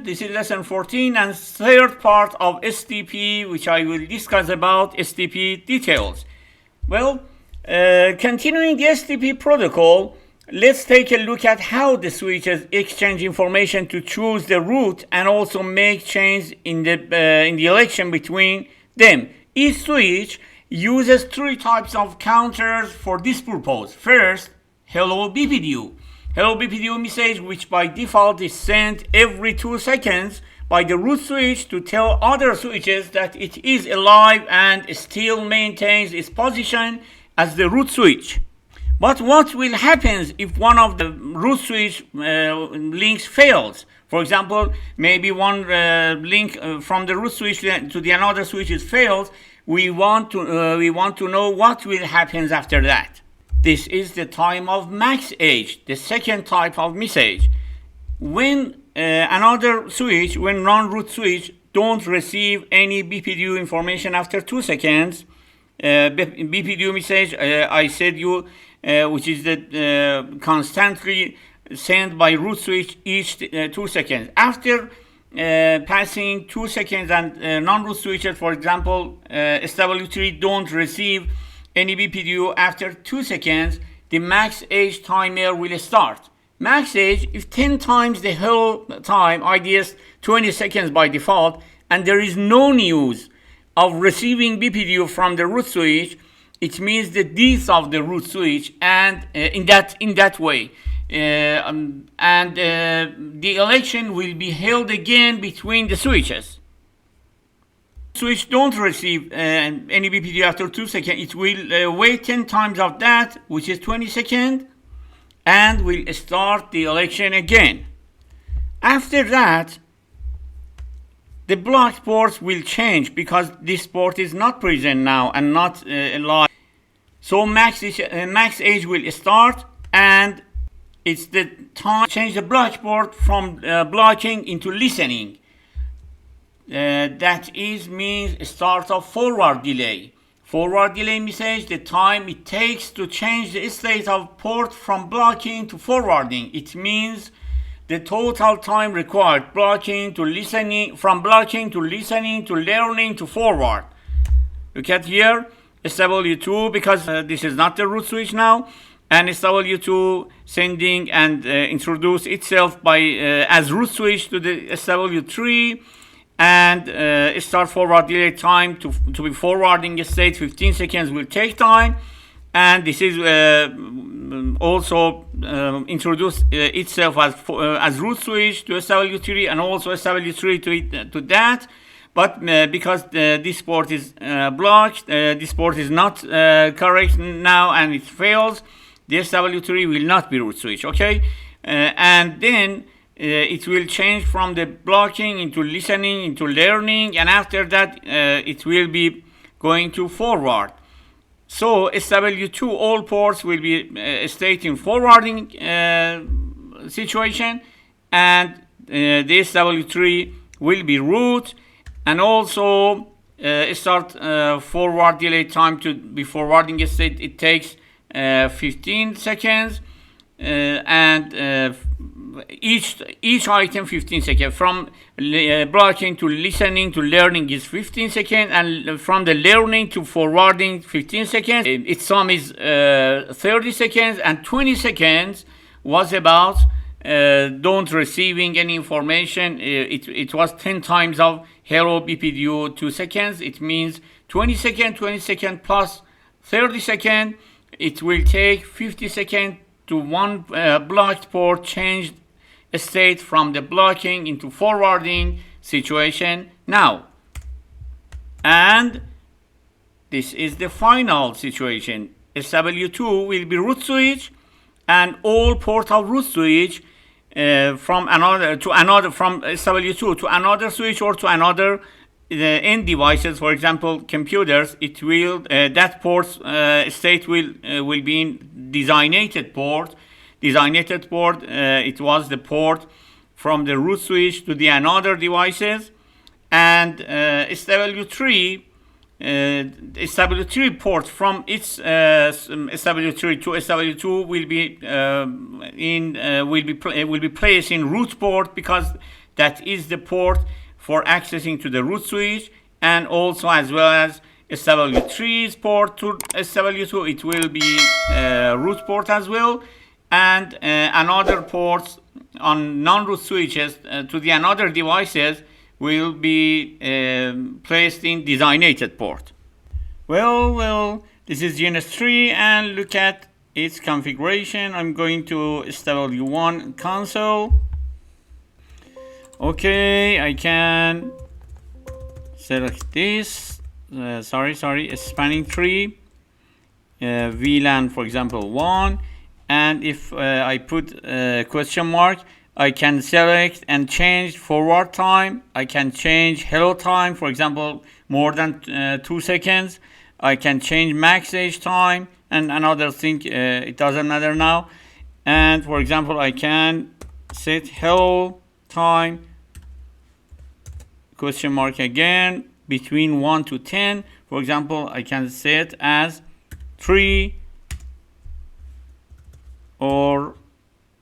This is lesson 14 and third part of STP, which I will discuss about STP details. Well, continuing the STP protocol, let's take a look at how the switches exchange information to choose the route and also make change in the election between them. Each switch uses three types of counters for this purpose. First, hello BPDU. Hello BPDU message, which by default is sent every 2 seconds by the root switch to tell other switches that it is alive and still maintains its position as the root switch. But what will happen if one of the root switch links fails? For example, maybe one link from the root switch to the another switch is failed. We want to know what will happen after that. This is the time of max age, the second type of message. When another switch, when non-root switch don't receive any BPDU information after 2 seconds, BPDU message I said you, which is the constantly sent by root switch each 2 seconds. After passing 2 seconds and non-root switches, for example, SW3 don't receive any BPDU after 2 seconds, the max age timer will start. Max age is 10 times the whole time, IDS 20 seconds by default, and there is no news of receiving BPDU from the root switch. It means the death of the root switch, and in that way, the election will be held again between the switches. Switch don't receive any BPDU after 2 seconds, it will wait 10 times of that, which is 20 seconds, and will start the election again. After that, the blocked ports will change because this port is not present now and not alive. So max age will start, and it's the time to change the blocked port from blocking into listening. That means start of forward delay. Forward delay message, the time it takes to change the state of port from blocking to forwarding. It means the total time required blocking to listening, from blocking to listening to learning to forward. Look at here, SW2, because this is not the root switch now, and SW2 sending and introduce itself by as root switch to the SW3, and start forward delay time to be forwarding a state 15 seconds will take time, and this is also introduce itself as root switch to SW3 and also SW3 to that. But because this port is blocked, this port is not correct now and it fails, the SW3 will not be root switch, okay? And then it will change from the blocking into listening into learning, and after that it will be going to forward. So SW2 all ports will be state in forwarding situation, and the SW3 will be root, and also start forward delay time to be forwarding a state. It takes 15 seconds, and each item 15 seconds. From blocking to listening to learning is 15 seconds, and from the learning to forwarding 15 seconds. Its sum is 30 seconds, and 20 seconds was about don't receiving any information. It was 10 times of hello BPDU 2 seconds. It means 20 seconds plus 30 seconds. It will take 50 seconds to one blocked port changed state from the blocking into forwarding situation now. And this is the final situation. SW2 will be root switch, and all port of root switch from SW2 to another switch or to another end devices, for example computers. It will that port state will be in designated port. It was the port from the root switch to the another devices, and SW3 SW3 port from its SW3 to SW2 will be placed in root port, because that is the port for accessing to the root switch, and also as well as SW3's port to SW2, it will be root port as well, and another ports on non-root switches to the another devices will be placed in designated port. Well, this is GNS3, and look at its configuration. I'm going to SW1 console. Okay, I can select this. A spanning tree, VLAN, for example, 1. And if I put a question mark, I can select and change forward time. I can change hello time, for example, more than 2 seconds. I can change max age time, and another thing, it doesn't matter now. And for example, I can set hello time, question mark again, between 1 to 10. For example, I can set as 3, or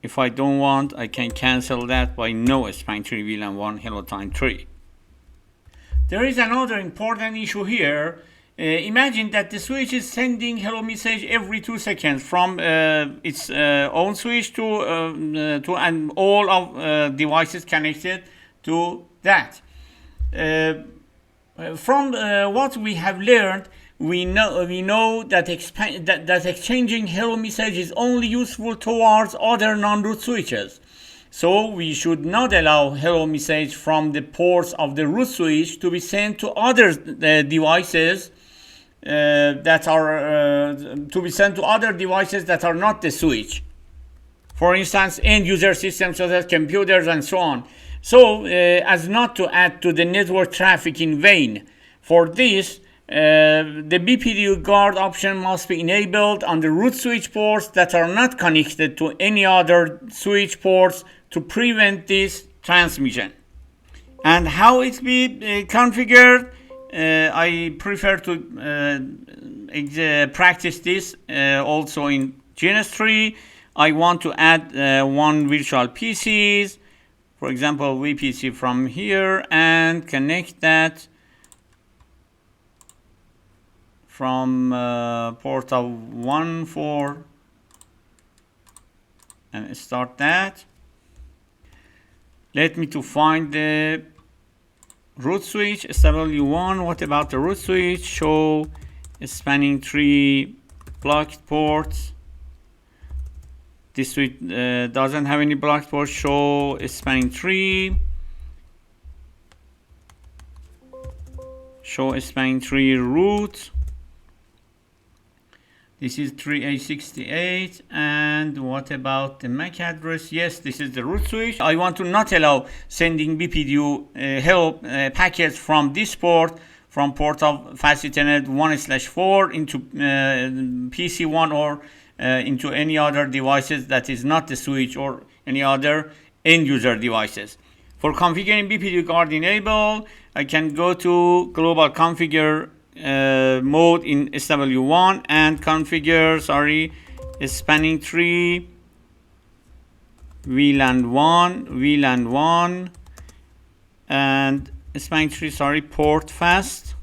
if I don't want, I can cancel that by no span 3 VLAN 1 hello time 3. There is another important issue here. Imagine that the switch is sending hello message every 2 seconds from its own switch to and all of devices connected to that. From what we have learned, we know that exchanging hello message is only useful towards other non-root switches. So we should not allow hello message from the ports of the root switch to be sent to other devices that are not the switch. For instance, end user systems such as computers and so on. So as not to add to the network traffic in vain. For this, the BPDU guard option must be enabled on the root switch ports that are not connected to any other switch ports to prevent this transmission. And how it be configured, I prefer to practice this also in GNS3. I want to add one virtual PCs, for example VPC from here, and connect that from port of 1.4 and start that. Let me to find the root switch SW1. What about the root switch? Show spanning tree blocked ports. This switch doesn't have any blocked ports. Show spanning tree. Show spanning tree root. This is 3A68. And what about the MAC address? Yes, this is the root switch. I want to not allow sending BPDU hello packets from this port, from port of fast Ethernet 1/4 into PC1 or into any other devices that is not the switch or any other end user devices. For configuring BPDU guard enable, I can go to global configure mode in SW1 and configure spanning tree VLAN 1 and spanning tree port fast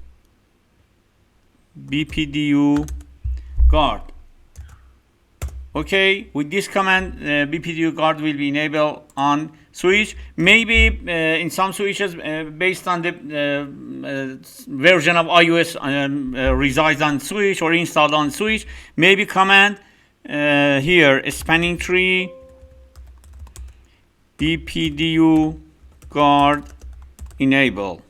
BPDU guard. Okay, with this command, BPDU guard will be enabled on switch. Maybe in some switches, based on the version of iOS resides on switch or installed on switch, maybe command here spanning tree BPDU guard enable.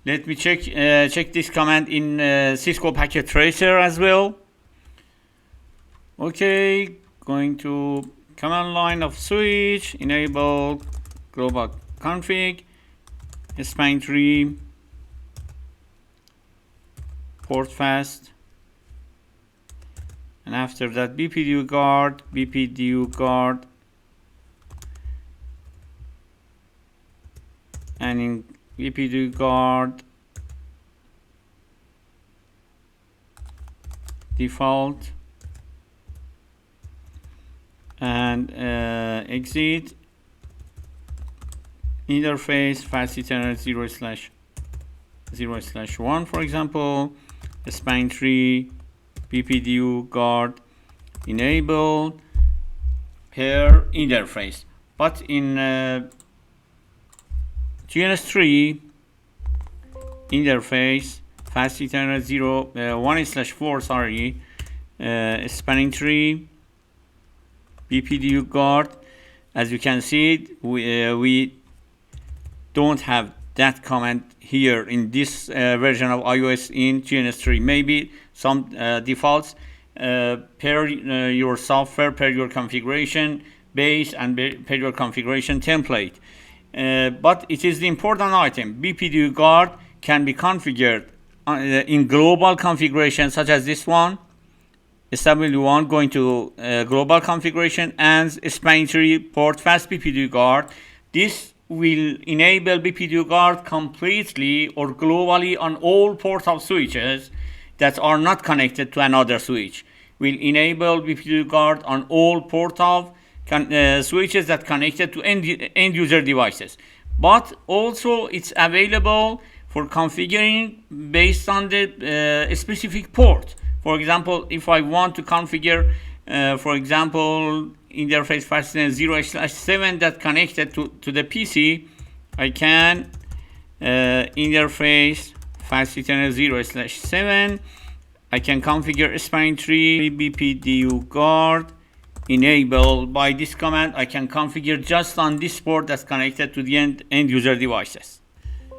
Let me check this command in Cisco packet tracer as well. Okay, going to command line of switch, enable global config, spanning tree, port fast, and after that BPDU guard, and in BPDU guard default, and exit interface fast Ethernet 0/0/1, for example, spanning tree, BPDU guard enabled per interface. But in GNS3 interface fast Ethernet 1/4, sorry, spanning tree, BPDU guard. As you can see, we don't have that command here in this version of iOS in GNS3. Maybe some defaults per your software, per your configuration base, and per your configuration template. But it is the important item. BPDU guard can be configured in global configuration, such as this one. SW1 going to global configuration and spanning tree port fast BPDU guard. This will enable BPDU guard completely or globally on all port of switches that are not connected to another switch. Will enable BPDU guard on all port of switches that connected to end user devices. But also it's available for configuring based on the specific port. For example, if I want to configure, for example, interface fast Ethernet 0/7 that connected to the PC, I can interface fast Ethernet 0/7. I can configure spanning tree BPDU guard enable. By this command, I can configure just on this port that's connected to the end user devices.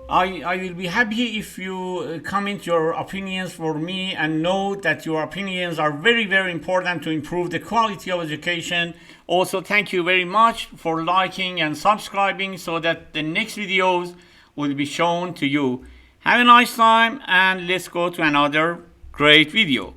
I will be happy if you comment your opinions for me, and know that your opinions are very, very important to improve the quality of education. Also, thank you very much for liking and subscribing so that the next videos will be shown to you. Have a nice time, and let's go to another great video.